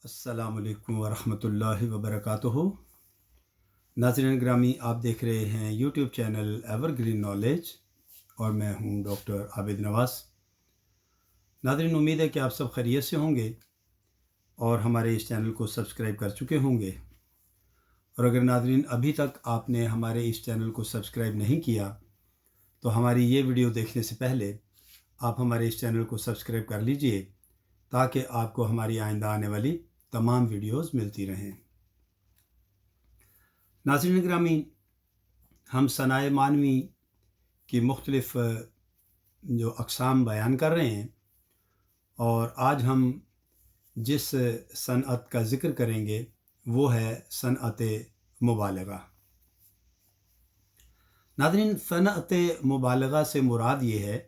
السلام علیکم ورحمۃ اللہ وبرکاتہ۔ ناظرین گرامی، آپ دیکھ رہے ہیں YouTube channel ever green knowledge اور میں ہوں ڈاکٹر عابد نواز۔ ناظرین، امید ہے کہ آپ سب خیریت سے ہوں گے اور ہمارے اس چینل کو سبسکرائب کر چکے ہوں گے، اور اگر ناظرین ابھی تک آپ نے ہمارے اس چینل کو سبسکرائب نہیں کیا تو ہماری یہ ویڈیو دیکھنے سے پہلے آپ ہمارے اس چینل کو سبسکرائب کر لیجئے تاکہ آپ کو ہماری آئندہ آنے والی تمام ویڈیوز ملتی رہیں۔ ناظرین گرامی، ہم ثنائے معنوی کی مختلف جو اقسام بیان کر رہے ہیں، اور آج ہم جس صنعت کا ذکر کریں گے وہ ہے صنعت مبالغہ۔ ناظرین، صنعت مبالغہ سے مراد یہ ہے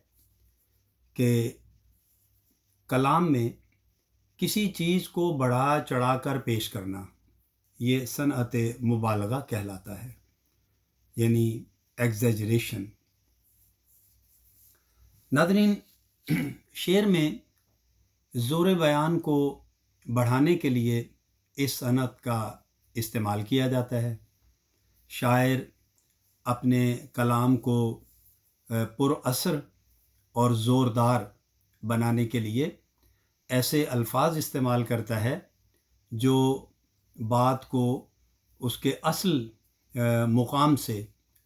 کہ کلام میں کسی چیز کو بڑھا چڑھا کر پیش کرنا، یہ صنعت مبالغہ کہلاتا ہے، یعنی ایگزیجریشن۔ ناظرین، شعر میں زور بیان کو بڑھانے کے لیے اس صنعت کا استعمال کیا جاتا ہے۔ شاعر اپنے کلام کو پر اثر اور زوردار بنانے کے لیے ایسے الفاظ استعمال کرتا ہے جو بات کو اس کے اصل مقام سے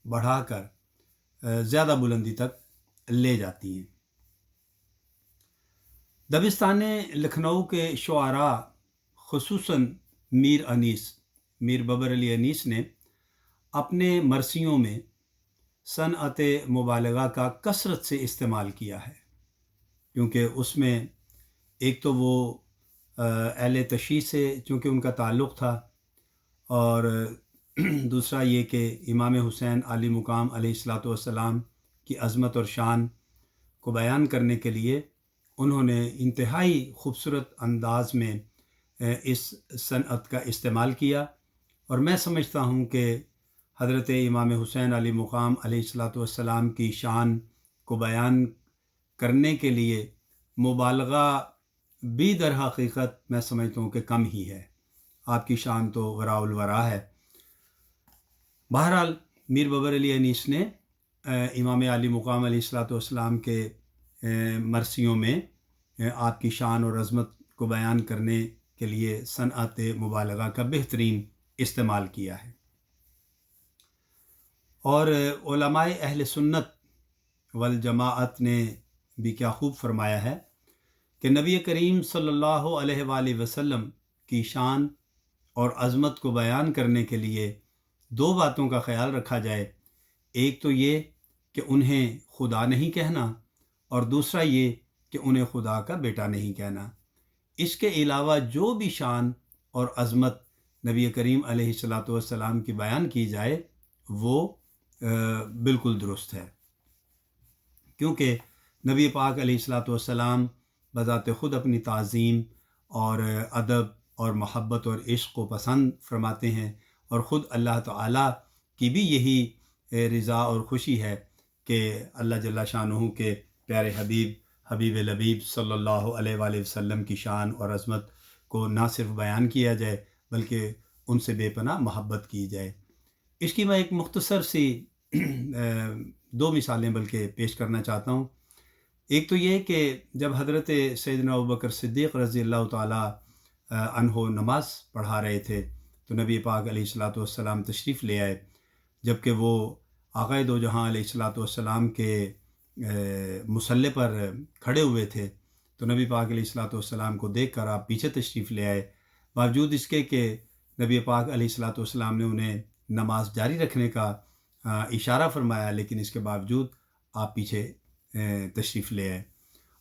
بڑھا کر زیادہ بلندی تک لے جاتی ہیں۔ دبستان لکھنؤ کے شعراء، خصوصاً میر ببر علی انیس نے اپنے مرثیوں میں صنعت مبالغہ کا کثرت سے استعمال کیا ہے، کیونکہ اس میں ایک تو وہ اہل تشیع سے چونکہ ان کا تعلق تھا، اور دوسرا یہ کہ امام حسین علی مقام علیہ الصلاۃ والسلام کی عظمت اور شان کو بیان کرنے کے لیے انہوں نے انتہائی خوبصورت انداز میں اس صنعت کا استعمال کیا۔ اور میں سمجھتا ہوں کہ حضرت امام حسین علی مقام علیہ الصلاۃ والسلام کی شان کو بیان کرنے کے لیے مبالغہ بھی در حقیقت میں سمجھتا ہوں کہ کم ہی ہے۔ آپ کی شان تو وراء الورا ہے۔ بہرحال میر ببر علی انیس نے امام علی مقام علیہ الصلاۃ والسلام کے مرثیوں میں آپ کی شان اور عظمت کو بیان کرنے کے لیے صنعت مبالغہ کا بہترین استعمال کیا ہے۔ اور علماء اہل سنت والجماعت نے بھی کیا خوب فرمایا ہے کہ نبی کریم صلی اللہ علیہ وآلہ وسلم کی شان اور عظمت کو بیان کرنے کے لیے دو باتوں کا خیال رکھا جائے۔ ایک تو یہ کہ انہیں خدا نہیں کہنا، اور دوسرا یہ کہ انہیں خدا کا بیٹا نہیں کہنا۔ اس کے علاوہ جو بھی شان اور عظمت نبی کریم علیہ الصلاۃ والسلام کی بیان کی جائے وہ بالکل درست ہے، کیونکہ نبی پاک علیہ الصلاۃ والسلام بذات خود اپنی تعظیم اور ادب اور محبت اور عشق کو پسند فرماتے ہیں، اور خود اللہ تعالیٰ کی بھی یہی رضا اور خوشی ہے کہ اللہ جل شانہ کے پیارے حبیب لبیب صلی اللہ علیہ وآلہ وسلم کی شان اور عظمت کو نہ صرف بیان کیا جائے بلکہ ان سے بے پناہ محبت کی جائے۔ اس کی میں ایک مختصر سی دو مثالیں بلکہ پیش کرنا چاہتا ہوں۔ ایک تو یہ کہ جب حضرت سیدنا ابوبکر صدیق رضی اللہ تعالیٰ عنہ نماز پڑھا رہے تھے تو نبی پاک علیہ الصلاۃ والسلام تشریف لے آئے، جبکہ وہ آقائے دو جہاں علیہ الصلاۃ والسلام کے مصلی پر کھڑے ہوئے تھے، تو نبی پاک علیہ الصلاۃ والسلام کو دیکھ کر آپ پیچھے تشریف لے آئے، باوجود اس کے کہ نبی پاک علیہ الصلاۃ والسلام نے انہیں نماز جاری رکھنے کا اشارہ فرمایا، لیکن اس کے باوجود آپ پیچھے تشریف لے آئے۔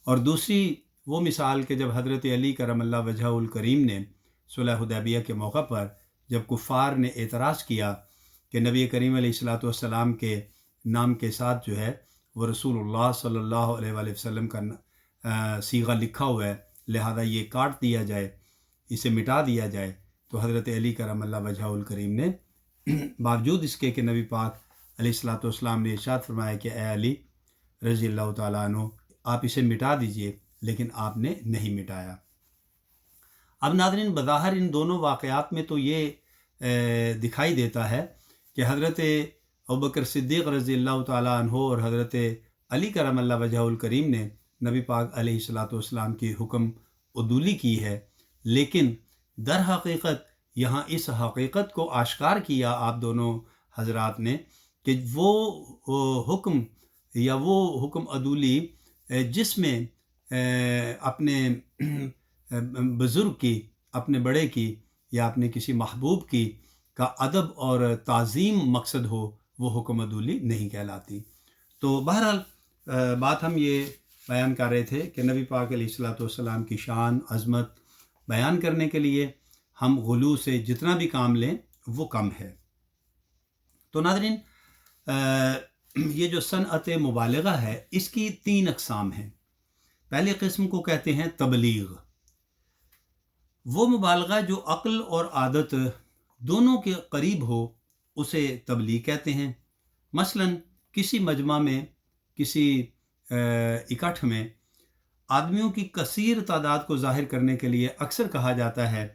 اور دوسری وہ مثال کہ جب حضرت علی کرم اللہ وجہہ الکریم نے صلح حدیبیہ کے موقع پر جب کفار نے اعتراض کیا کہ نبی کریم علیہ الصلاۃ والسلام کے نام کے ساتھ جو ہے وہ رسول اللہ صلی اللہ علیہ وآلہ وسلم کا صیغہ لکھا ہوا ہے، لہذا یہ کاٹ دیا جائے، اسے مٹا دیا جائے، تو حضرت علی کرم اللہ وجہہ الکریم نے باوجود اس کے کہ نبی پاک علیہ الصلاۃ والسلام نے ارشاد فرمایا کہ اے علی رضی اللہ تعالیٰ عنہ، آپ اسے مٹا دیجئے، لیکن آپ نے نہیں مٹایا۔ اب ناظرین بظاہر ان دونوں واقعات میں تو یہ دکھائی دیتا ہے کہ حضرت ابوبکر صدیق رضی اللہ تعالیٰ عنہ اور حضرت علی کرم اللہ وجہ الکریم نے نبی پاک علیہ الصلاۃ والسلام کی حکم عدولی کی ہے، لیکن در حقیقت یہاں اس حقیقت کو آشکار کیا آپ دونوں حضرات نے کہ وہ حکم یا وہ حکم عدولی جس میں اپنے بزرگ کی، اپنے بڑے کی یا اپنے کسی محبوب کی کا ادب اور تعظیم مقصد ہو، وہ حکم عدولی نہیں کہلاتی۔ تو بہرحال بات ہم یہ بیان کر رہے تھے کہ نبی پاک علیہ الصلاۃ والسلام کی شان عظمت بیان کرنے کے لیے ہم غلو سے جتنا بھی کام لیں وہ کم ہے۔ تو ناظرین یہ جو صنعت مبالغہ ہے اس کی 3 اقسام ہیں۔ پہلی قسم کو کہتے ہیں تبلیغ، وہ مبالغہ جو عقل اور عادت دونوں کے قریب ہو اسے تبلیغ کہتے ہیں۔ مثلا کسی مجمع میں، کسی اکٹھ میں آدمیوں کی کثیر تعداد کو ظاہر کرنے کے لیے اکثر کہا جاتا ہے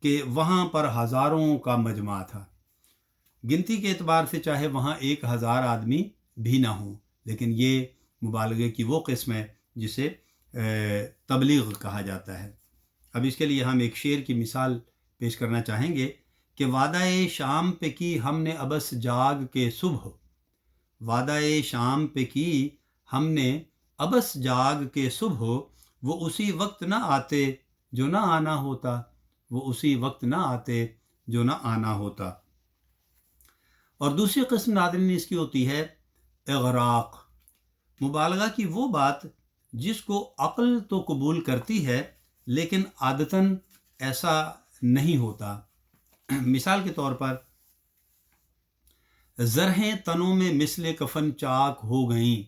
کہ وہاں پر ہزاروں کا مجمع تھا۔ گنتی کے اعتبار سے چاہے وہاں 1000 آدمی بھی نہ ہوں، لیکن یہ مبالغے کی وہ قسم ہے جسے تبلیغ کہا جاتا ہے۔ اب اس کے لیے ہم ایک شعر کی مثال پیش کرنا چاہیں گے کہ وعدہ شام پہ کی ہم نے ابس جاگ کے صبح، وعدہ شام پہ کی ہم نے ابس جاگ کے صبح، وہ اسی وقت نہ آتے جو نہ آنا ہوتا، وہ اسی وقت نہ آتے جو نہ آنا ہوتا۔ اور دوسری قسم ناظرین اس کی ہوتی ہے اغراق، مبالغہ کی وہ بات جس کو عقل تو قبول کرتی ہے لیکن عادتاً ایسا نہیں ہوتا۔ مثال کے طور پر زرہیں تنوں میں مثل کفن چاک ہو گئیں،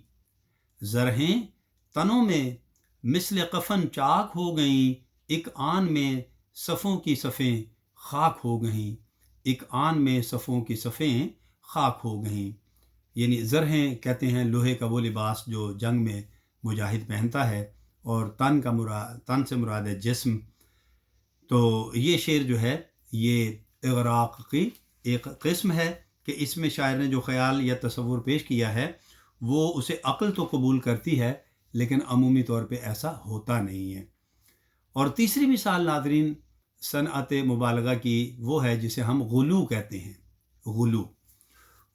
زرہیں تنوں میں مثل کفن چاک ہو گئیں، ایک آن میں صفوں کی صفیں خاک ہو گئیں، ایک آن میں صفوں کی صفیں خاک ہو گئیں۔ یعنی زرہیں کہتے ہیں لوہے کا وہ لباس جو جنگ میں مجاہد پہنتا ہے، اور تن سے مراد ہے جسم۔ تو یہ شعر جو ہے یہ اغراق کی ایک قسم ہے کہ اس میں شاعر نے جو خیال یا تصور پیش کیا ہے وہ اسے عقل تو قبول کرتی ہے لیکن عمومی طور پہ ایسا ہوتا نہیں ہے۔ اور تیسری مثال ناظرین صنعت مبالغہ کی وہ ہے جسے ہم غلو کہتے ہیں۔ غلو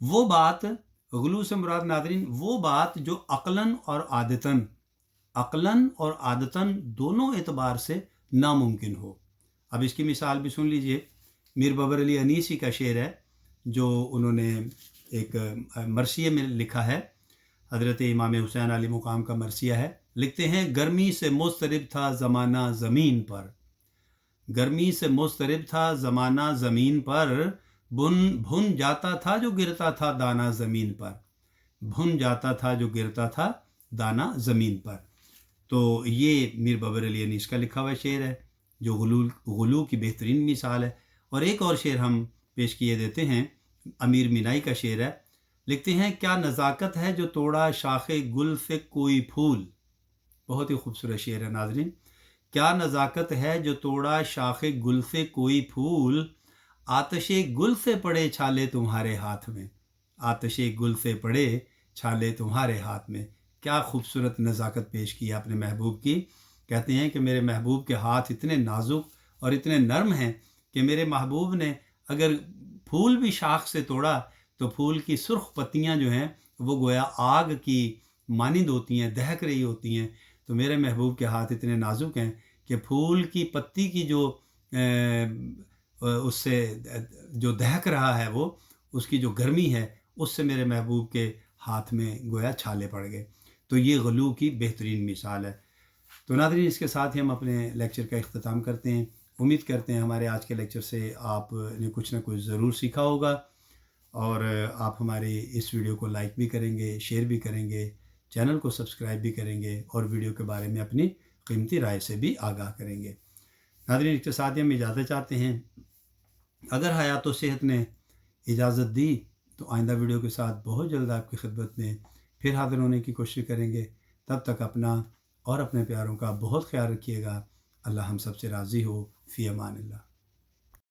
وہ بات، غلو سے مراد ناظرین وہ بات جو عقلاً اور عادتاً دونوں اعتبار سے ناممکن ہو۔ اب اس کی مثال بھی سن لیجئے۔ میر بابر علی انیسی کا شعر ہے جو انہوں نے ایک مرثیے میں لکھا ہے، حضرت امام حسین علیہ مقام کا مرثیہ ہے۔ لکھتے ہیں گرمی سے مضطرب تھا زمانہ زمین پر، گرمی سے مضطرب تھا زمانہ زمین پر، بھن جاتا تھا جو گرتا تھا دانا زمین پر، بھن جاتا تھا جو گرتا تھا دانا زمین پر۔ تو یہ میر بابر علی انیس کا لکھا ہوا شعر ہے جو غلو کی بہترین مثال ہے۔ اور ایک اور شعر ہم پیش کیے دیتے ہیں، امیر مینائی کا شعر ہے۔ لکھتے ہیں کیا نزاکت ہے جو توڑا شاخ گل سے کوئی پھول، بہت ہی خوبصورت شعر ہے ناظرین۔ کیا نزاکت ہے جو توڑا شاخ گل سے کوئی پھول، آتش گل سے پڑے چھالے تمہارے ہاتھ میں، آتش گل سے پڑے چھالے تمہارے ہاتھ میں۔ کیا خوبصورت نزاکت پیش کی اپنے محبوب کی۔ کہتے ہیں کہ میرے محبوب کے ہاتھ اتنے نازک اور اتنے نرم ہیں کہ میرے محبوب نے اگر پھول بھی شاخ سے توڑا تو پھول کی سرخ پتیاں جو ہیں وہ گویا آگ کی مانند ہوتی ہیں، دہک رہی ہوتی ہیں۔ تو میرے محبوب کے ہاتھ اتنے نازک ہیں کہ پھول کی پتی کی جو اس سے جو دہک رہا ہے وہ اس کی جو گرمی ہے اس سے میرے محبوب کے ہاتھ میں گویا چھالے پڑ گئے۔ تو یہ غلو کی بہترین مثال ہے۔ تو ناظرین اس کے ساتھ ہی ہم اپنے لیکچر کا اختتام کرتے ہیں۔ امید کرتے ہیں ہمارے آج کے لیکچر سے آپ نے کچھ نہ کچھ ضرور سیکھا ہوگا، اور آپ ہمارے اس ویڈیو کو لائک بھی کریں گے، شیئر بھی کریں گے، چینل کو سبسکرائب بھی کریں گے، اور ویڈیو کے بارے میں اپنی قیمتی رائے سے بھی آگاہ کریں گے۔ ناظرین اس کے ساتھ ہی ہم اجازت چاہتے ہیں۔ اگر حیات و صحت نے اجازت دی تو آئندہ ویڈیو کے ساتھ بہت جلد آپ کی خدمت میں پھر حاضر ہونے کی کوشش کریں گے۔ تب تک اپنا اور اپنے پیاروں کا بہت خیال رکھیے گا۔ اللہ ہم سب سے راضی ہو. فی امان اللہ.